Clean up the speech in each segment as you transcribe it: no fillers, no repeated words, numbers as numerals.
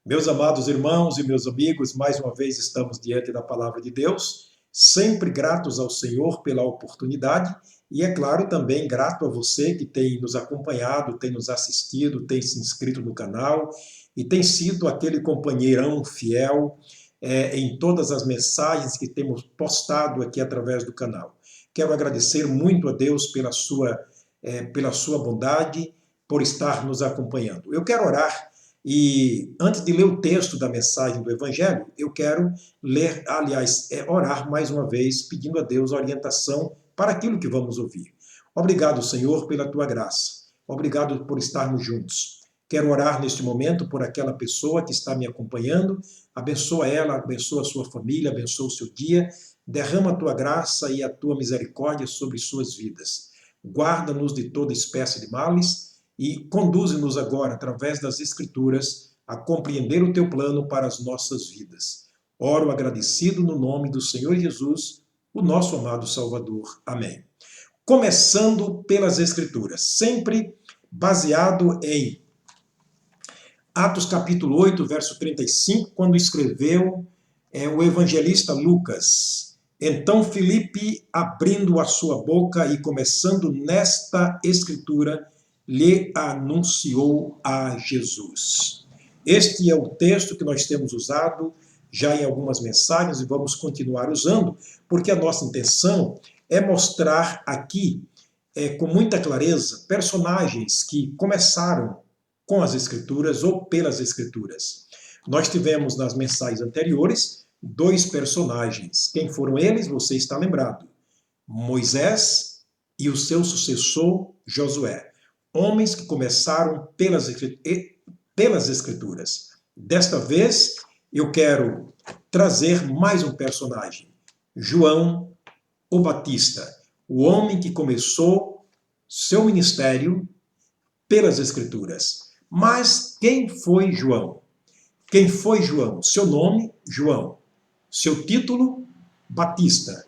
Meus amados irmãos e meus amigos, mais uma vez estamos diante da palavra de Deus, sempre gratos ao Senhor pela oportunidade e, é claro, também grato a você que tem nos acompanhado, tem nos assistido, tem se inscrito no canal e tem sido aquele companheirão fiel em todas as mensagens que temos postado aqui através do canal. Quero agradecer muito a Deus pela sua bondade, por estar nos acompanhando. Eu quero orar. E antes de ler o texto da mensagem do Evangelho, eu quero orar mais uma vez, pedindo a Deus orientação para aquilo que vamos ouvir. Obrigado, Senhor, pela tua graça. Obrigado por estarmos juntos. Quero orar neste momento por aquela pessoa que está me acompanhando. Abençoa ela, abençoa a sua família, abençoa o seu dia. Derrama a tua graça e a tua misericórdia sobre suas vidas. Guarda-nos de toda espécie de males e conduze-nos agora, através das Escrituras, a compreender o teu plano para as nossas vidas. Oro agradecido no nome do Senhor Jesus, o nosso amado Salvador. Amém. Começando pelas Escrituras, sempre baseado em Atos capítulo 8, verso 35, quando escreveu o evangelista Lucas. Então Filipe, abrindo a sua boca e começando nesta Escritura, lhe anunciou a Jesus. Este é o texto que nós temos usado já em algumas mensagens e vamos continuar usando, porque a nossa intenção é mostrar aqui, com muita clareza, personagens que começaram com as Escrituras ou pelas Escrituras. Nós tivemos nas mensagens anteriores dois personagens. Quem foram eles? Você está lembrado. Moisés e o seu sucessor Josué. Homens que começaram pelas Escrituras. Desta vez, eu quero trazer mais um personagem. João o Batista, o homem que começou seu ministério pelas Escrituras. Mas quem foi João? Quem foi João? Seu nome, João. Seu título, Batista.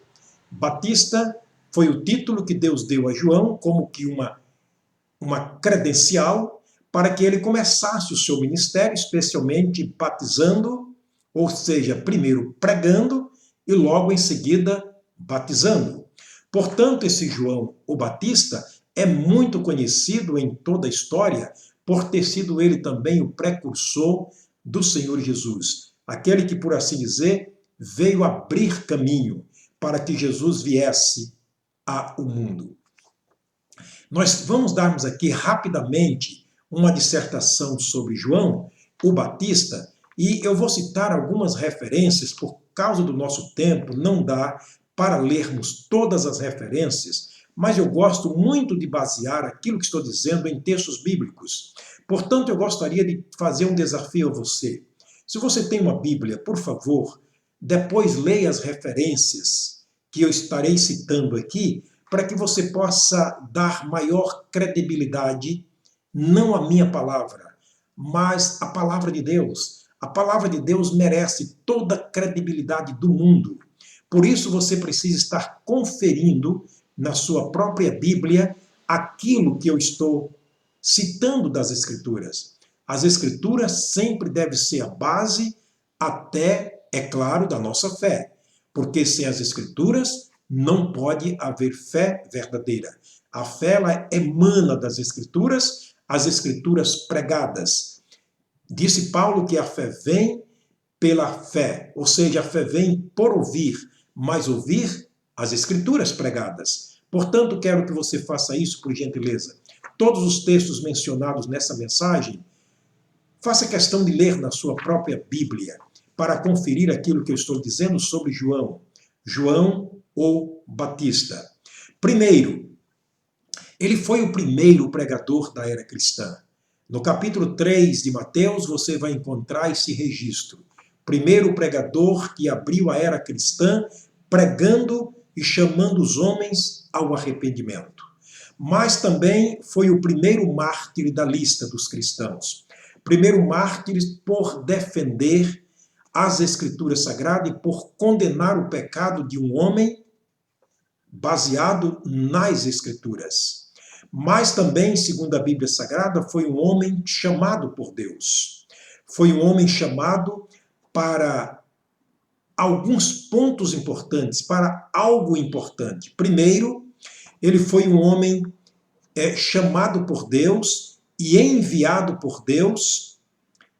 Batista foi o título que Deus deu a João como que uma credencial para que ele começasse o seu ministério, especialmente batizando, ou seja, primeiro pregando e logo em seguida batizando. Portanto, esse João o Batista é muito conhecido em toda a história por ter sido ele também o precursor do Senhor Jesus. Aquele que, por assim dizer, veio abrir caminho para que Jesus viesse ao mundo. Nós vamos darmos aqui rapidamente uma dissertação sobre João o Batista e eu vou citar algumas referências, por causa do nosso tempo, não dá para lermos todas as referências, mas eu gosto muito de basear aquilo que estou dizendo em textos bíblicos. Portanto, eu gostaria de fazer um desafio a você. Se você tem uma Bíblia, por favor, depois leia as referências que eu estarei citando aqui, para que você possa dar maior credibilidade, não à minha palavra, mas à palavra de Deus. A palavra de Deus merece toda a credibilidade do mundo. Por isso você precisa estar conferindo na sua própria Bíblia aquilo que eu estou citando das Escrituras. As Escrituras sempre devem ser a base até, é claro, da nossa fé. Porque sem as Escrituras não pode haver fé verdadeira. A fé, ela emana das Escrituras, as Escrituras pregadas. Disse Paulo que a fé vem pela fé, ou seja, a fé vem por ouvir, mas ouvir as Escrituras pregadas. Portanto, quero que você faça isso, por gentileza. Todos os textos mencionados nessa mensagem, faça questão de ler na sua própria Bíblia, para conferir aquilo que eu estou dizendo sobre João. João ou Batista. Primeiro, ele foi o primeiro pregador da era cristã. No capítulo 3 de Mateus, você vai encontrar esse registro. Primeiro pregador que abriu a era cristã, pregando e chamando os homens ao arrependimento. Mas também foi o primeiro mártir da lista dos cristãos. Primeiro mártir por defender as Escrituras Sagradas e por condenar o pecado de um homem baseado nas Escrituras. Mas também, segundo a Bíblia Sagrada, foi um homem chamado por Deus. foi um homem chamado para alguns pontos importantes, para algo importante. Primeiro, ele foi um homem chamado por Deus e enviado por Deus.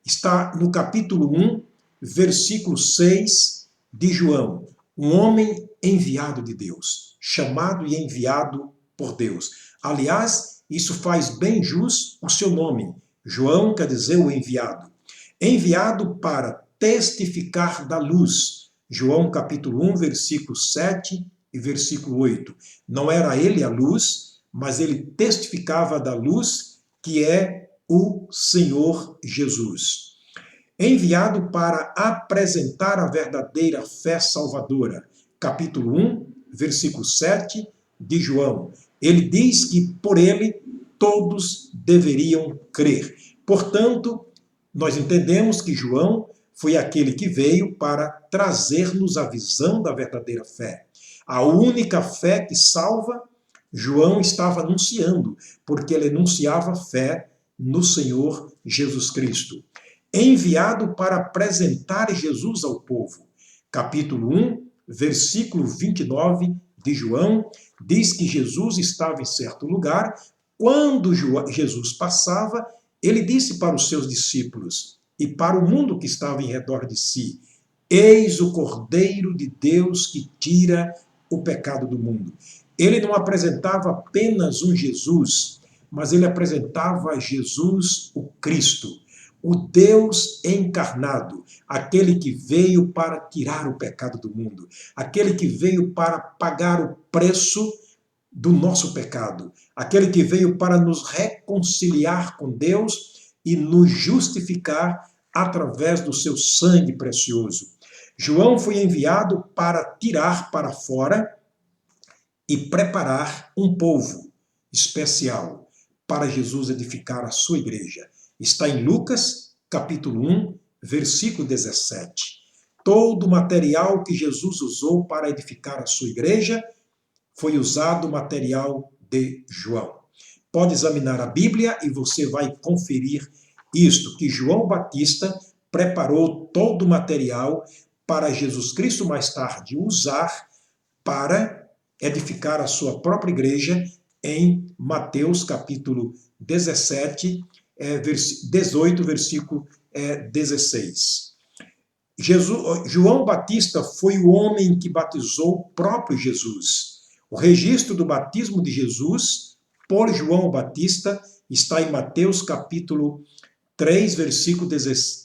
Está no capítulo 1, versículo 6 de João. Um homem enviado de Deus, chamado e enviado por Deus. Aliás, isso faz bem jus o seu nome. João quer dizer o enviado. Enviado para testificar da luz. João capítulo 1, versículo 7 e versículo 8. Não era ele a luz, mas ele testificava da luz, que é o Senhor Jesus. Enviado para apresentar a verdadeira fé salvadora. Capítulo 1, versículo 7 de João. Ele diz que por ele todos deveriam crer. Portanto, nós entendemos que João foi aquele que veio para trazer-nos a visão da verdadeira fé. A única fé que salva, João estava anunciando, porque ele anunciava fé no Senhor Jesus Cristo. Enviado para apresentar Jesus ao povo. Capítulo 1, versículo 29 de João, diz que Jesus estava em certo lugar. Quando Jesus passava, ele disse para os seus discípulos e para o mundo que estava em redor de si: eis o Cordeiro de Deus que tira o pecado do mundo. Ele não apresentava apenas um Jesus, mas ele apresentava Jesus, o Cristo, o Deus encarnado, aquele que veio para tirar o pecado do mundo, aquele que veio para pagar o preço do nosso pecado, aquele que veio para nos reconciliar com Deus e nos justificar através do seu sangue precioso. João foi enviado para tirar para fora e preparar um povo especial para Jesus edificar a sua igreja. Está em Lucas, capítulo 1, versículo 17. Todo o material que Jesus usou para edificar a sua igreja foi usado o material de João. Pode examinar a Bíblia e você vai conferir isto, que João Batista preparou todo o material para Jesus Cristo mais tarde usar para edificar a sua própria igreja em Mateus capítulo 17, 18, versículo 16. João Batista foi o homem que batizou o próprio Jesus. O registro do batismo de Jesus por João Batista está em Mateus capítulo 3, versículo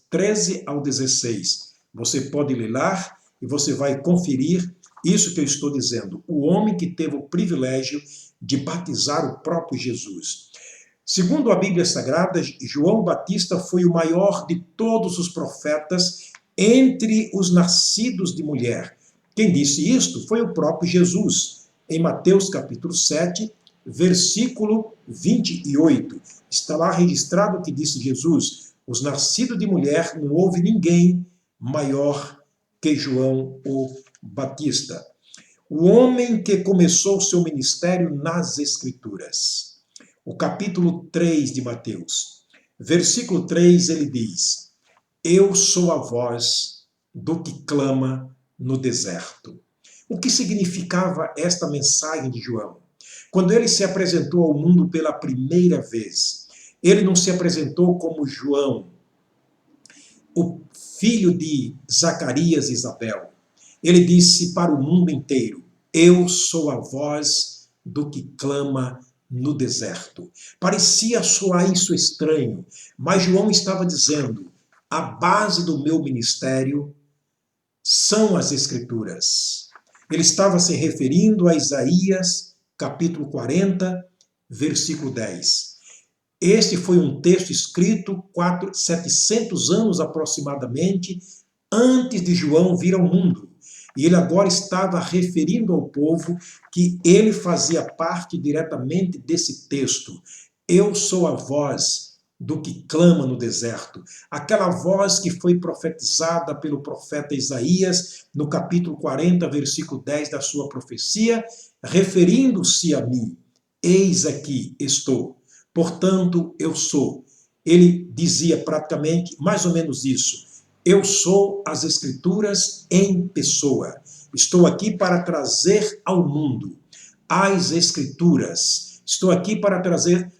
13 ao 16. Você pode ler lá e você vai conferir isso que eu estou dizendo. O homem que teve o privilégio de batizar o próprio Jesus. Segundo a Bíblia Sagrada, João Batista foi o maior de todos os profetas entre os nascidos de mulher. Quem disse isto foi o próprio Jesus. Em Mateus capítulo 7, versículo 28. Está lá registrado o que disse Jesus: os nascidos de mulher não houve ninguém maior que João o Batista. O homem que começou o seu ministério nas Escrituras. O capítulo 3 de Mateus, versículo 3, ele diz: eu sou a voz do que clama no deserto. O que significava esta mensagem de João? Quando ele se apresentou ao mundo pela primeira vez, ele não se apresentou como João, o filho de Zacarias e Isabel. Ele disse para o mundo inteiro: eu sou a voz do que clama no deserto. Parecia soar isso estranho, mas João estava dizendo: a base do meu ministério são as Escrituras. Ele estava se referindo a Isaías, capítulo 40, versículo 10. Este foi um texto escrito 700 anos aproximadamente antes de João vir ao mundo. E ele agora estava referindo ao povo que ele fazia parte diretamente desse texto. Eu sou a voz do que clama no deserto. Aquela voz que foi profetizada pelo profeta Isaías no capítulo 40, versículo 10 da sua profecia, referindo-se a mim. Eis aqui estou. Portanto, eu sou. ele dizia praticamente mais ou menos isso: eu sou as Escrituras em pessoa. Estou aqui para trazer ao mundo as Escrituras. Estou aqui para trazer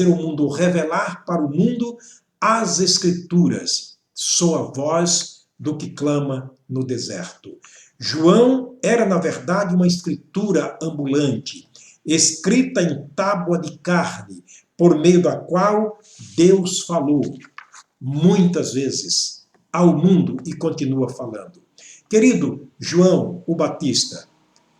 ao mundo, revelar para o mundo as Escrituras. Sou a voz do que clama no deserto. João era, na verdade, uma escritura ambulante, escrita em tábua de carne, por meio da qual Deus falou muitas vezes ao mundo e continua falando. Querido João o Batista,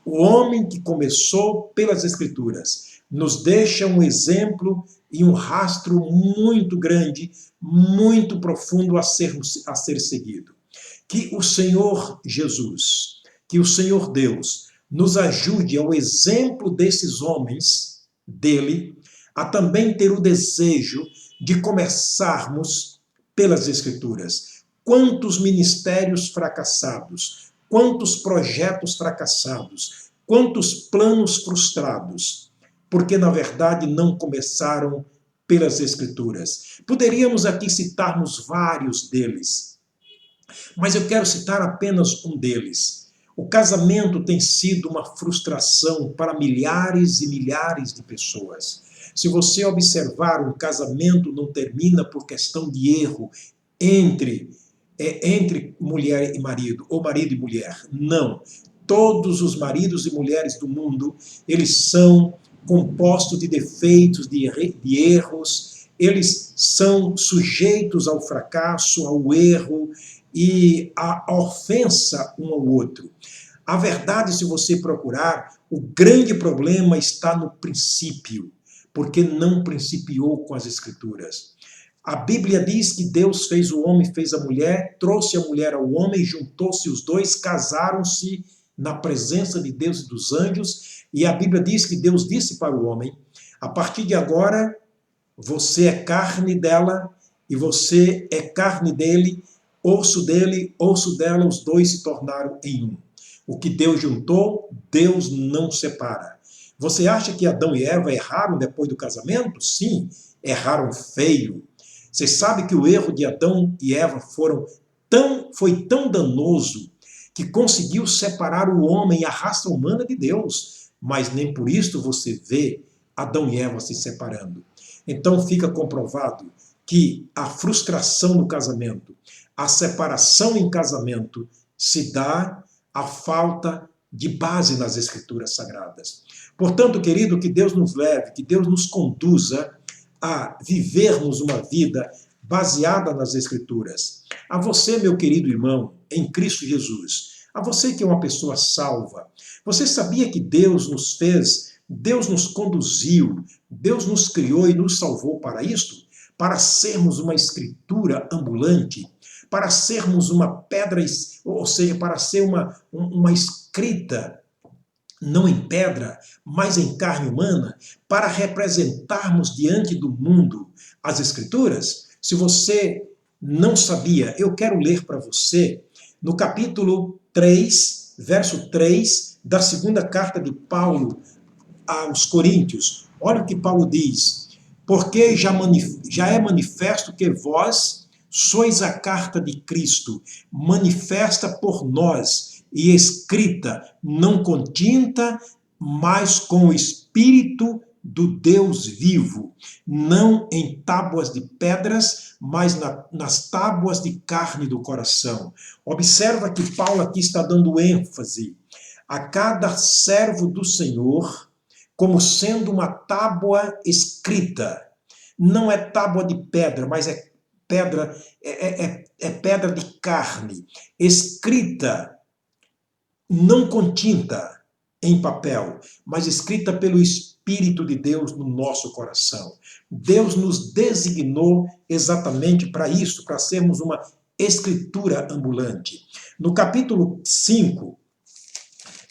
o homem que começou pelas Escrituras, nos deixa um exemplo e um rastro muito grande, muito profundo a ser seguido. Que o Senhor Jesus, que o Senhor Deus, nos ajude ao exemplo desses homens, dele, a também ter o desejo de começarmos pelas Escrituras. Quantos ministérios fracassados, quantos projetos fracassados, quantos planos frustrados, porque na verdade não começaram pelas Escrituras. Poderíamos aqui citarmos vários deles, mas eu quero citar apenas um deles. O casamento tem sido uma frustração para milhares e milhares de pessoas. Se você observar, um casamento não termina por questão de erro entre mulher e marido, ou marido e mulher. Não. Todos os maridos e mulheres do mundo, eles são compostos de defeitos, de erros, eles são sujeitos ao fracasso, ao erro e à ofensa um ao outro. A verdade, se você procurar, o grande problema está no princípio, porque não principiou com as Escrituras. A Bíblia diz que Deus fez o homem, fez a mulher, trouxe a mulher ao homem, juntou-se os dois, casaram-se na presença de Deus e dos anjos, e a Bíblia diz que Deus disse para o homem: a partir de agora, você é carne dela e você é carne dele, osso dela, os dois se tornaram em um. O que Deus juntou, Deus não separa. Você acha que Adão e Eva erraram depois do casamento? Sim, erraram feio. Você sabe que o erro de Adão e Eva foi tão danoso que conseguiu separar o homem e a raça humana de Deus. Mas nem por isso você vê Adão e Eva se separando. Então fica comprovado que a frustração no casamento, a separação em casamento, se dá à falta de base nas Escrituras Sagradas. Portanto, querido, que Deus nos leve, que Deus nos conduza a vivermos uma vida baseada nas Escrituras. A você, meu querido irmão, em Cristo Jesus, a você que é uma pessoa salva, você sabia que Deus nos fez, Deus nos conduziu, Deus nos criou e nos salvou para isto? Para sermos uma escritura ambulante, para sermos uma pedra, ou seja, para ser uma escrita, não em pedra, mas em carne humana, para representarmos diante do mundo as Escrituras? Se você não sabia, eu quero ler para você no capítulo 3, verso 3, da segunda carta de Paulo aos Coríntios. Olha o que Paulo diz: porque já é manifesto que vós sois a carta de Cristo, manifesta por nós, e escrita, não com tinta, mas com o Espírito do Deus vivo, não em tábuas de pedras, mas nas tábuas de carne do coração. Observa que Paulo aqui está dando ênfase a cada servo do Senhor como sendo uma tábua escrita. Não é tábua de pedra, mas é pedra de carne, escrita não com tinta em papel, mas escrita pelo Espírito de Deus no nosso coração. Deus nos designou exatamente para isso, para sermos uma escritura ambulante. No capítulo 5,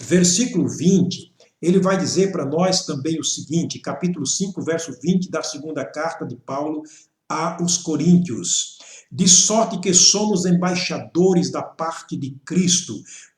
versículo 20, ele vai dizer para nós também o seguinte, capítulo 5, verso 20 da segunda carta de Paulo aos Coríntios: de sorte que somos embaixadores da parte de Cristo,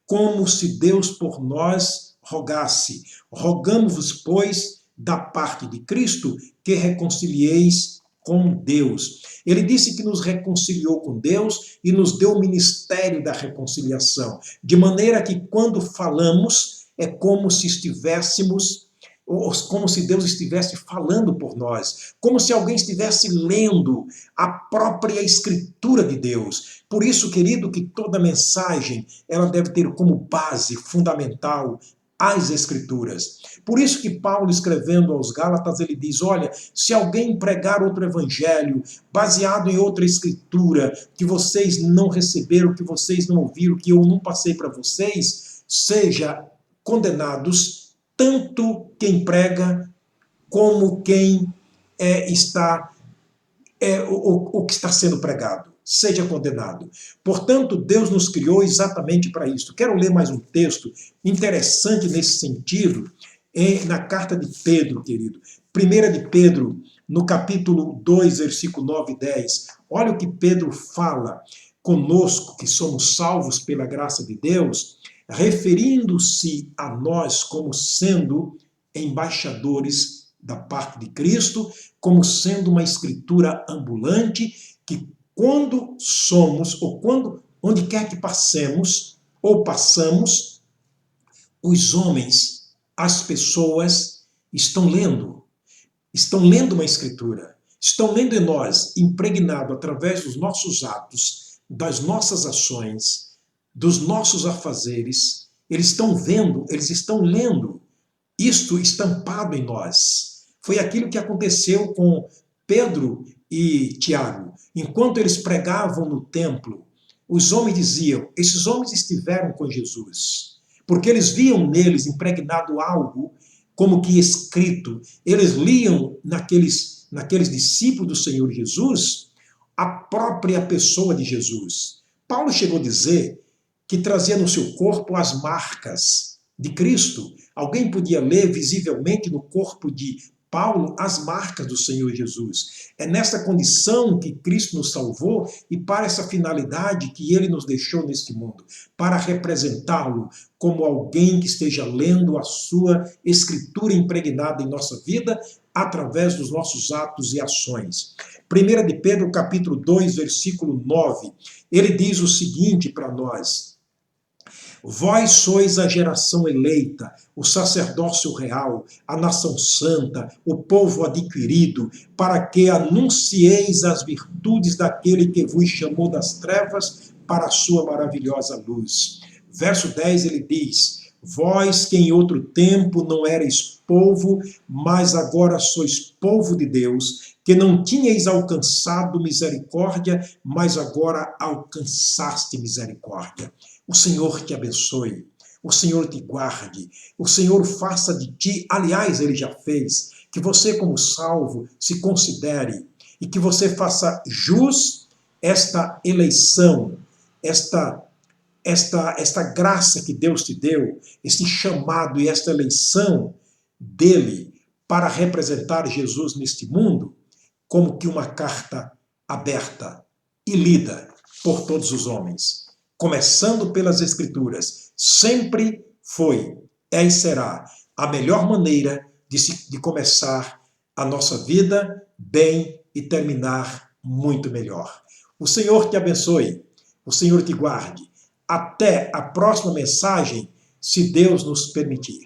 como se Deus por nós rogasse. Rogamos-vos, pois, da parte de Cristo, que reconcilieis com Deus. Ele disse que nos reconciliou com Deus e nos deu o ministério da reconciliação, de maneira que quando falamos é como se estivéssemos, ou como se Deus estivesse falando por nós, como se alguém estivesse lendo a própria escritura de Deus. Por isso, querido, que toda mensagem ela deve ter como base fundamental as Escrituras. Por isso que Paulo, escrevendo aos Gálatas, ele diz, olha, se alguém pregar outro evangelho, baseado em outra escritura, que vocês não receberam, que vocês não ouviram, que eu não passei para vocês, seja condenados tanto quem prega, como quem o que está sendo pregado. Seja condenado. Portanto, Deus nos criou exatamente para isso. Quero ler mais um texto interessante nesse sentido, na carta de Pedro, querido. 1 de Pedro, no capítulo 2, versículo 9 e 10. Olha o que Pedro fala conosco, que somos salvos pela graça de Deus, referindo-se a nós como sendo embaixadores da parte de Cristo, como sendo uma escritura ambulante que quando somos, ou onde quer que passemos, ou passamos, os homens, as pessoas estão lendo uma escritura, estão lendo em nós, impregnado através dos nossos atos, das nossas ações, dos nossos afazeres, eles estão vendo, eles estão lendo isto estampado em nós. Foi aquilo que aconteceu com Pedro e Tiago. Enquanto eles pregavam no templo, os homens diziam, esses homens estiveram com Jesus, porque eles viam neles impregnado algo como que escrito. Eles liam naqueles discípulos do Senhor Jesus a própria pessoa de Jesus. Paulo chegou a dizer que trazia no seu corpo as marcas de Cristo. Alguém podia ler visivelmente no corpo de Paulo as marcas do Senhor Jesus. É nessa condição que Cristo nos salvou e para essa finalidade que ele nos deixou neste mundo, para representá-lo como alguém que esteja lendo a sua escritura impregnada em nossa vida através dos nossos atos e ações. 1 de Pedro, capítulo 2, versículo 9, ele diz o seguinte para nós: vós sois a geração eleita, o sacerdócio real, a nação santa, o povo adquirido, para que anuncieis as virtudes daquele que vos chamou das trevas para a sua maravilhosa luz. Verso 10 ele diz, vós que em outro tempo não erais povo, mas agora sois povo de Deus, que não tinhais alcançado misericórdia, mas agora alcançaste misericórdia. O Senhor te abençoe, o Senhor te guarde, o Senhor faça de ti, aliás, Ele já fez, que você como salvo se considere e que você faça jus esta eleição, esta graça que Deus te deu, este chamado e esta eleição dele para representar Jesus neste mundo, como que uma carta aberta e lida por todos os homens. Começando pelas Escrituras, sempre foi, é e será a melhor maneira de começar a nossa vida bem e terminar muito melhor. O Senhor te abençoe, o Senhor te guarde. Até a próxima mensagem, se Deus nos permitir.